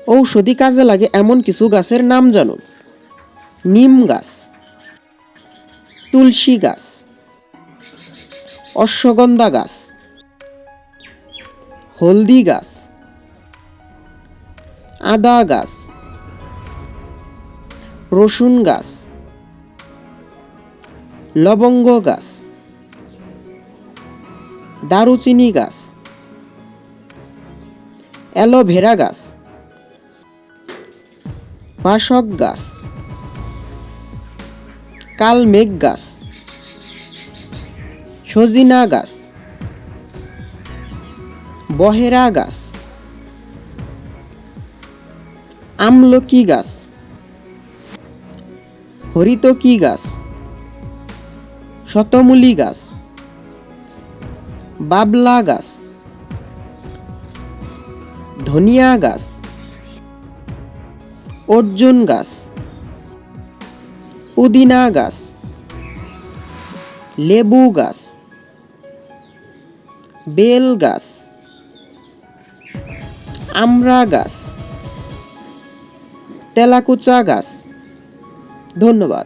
ঔষধি কাজে লাগে এমন কিছু গাছের নাম জানুন। নিম গাছ, তুলসী গাছ, অশ্বগন্ধা গাছ, হলদি গাছ, আদা গাছ, রসুন গাছ, লবঙ্গ গাছ, দারুচিনি গাছ, অ্যালোভেরা গাছ, বাসক গাছ, কালমেঘ গাছ, সজিনা গাছ, বহেরা গাছ, আমলকি গাছ, হরিতকি গাছ, শতমূলী গাছ, বাবলা গাছ, ধনিয়া গাছ, অর্জুন গাছ, পুদিনা গাছ, লেবু গাছ, বেল গাছ, আমড়া গাছ, তেলাকুচা গাছ। ধন্যবাদ।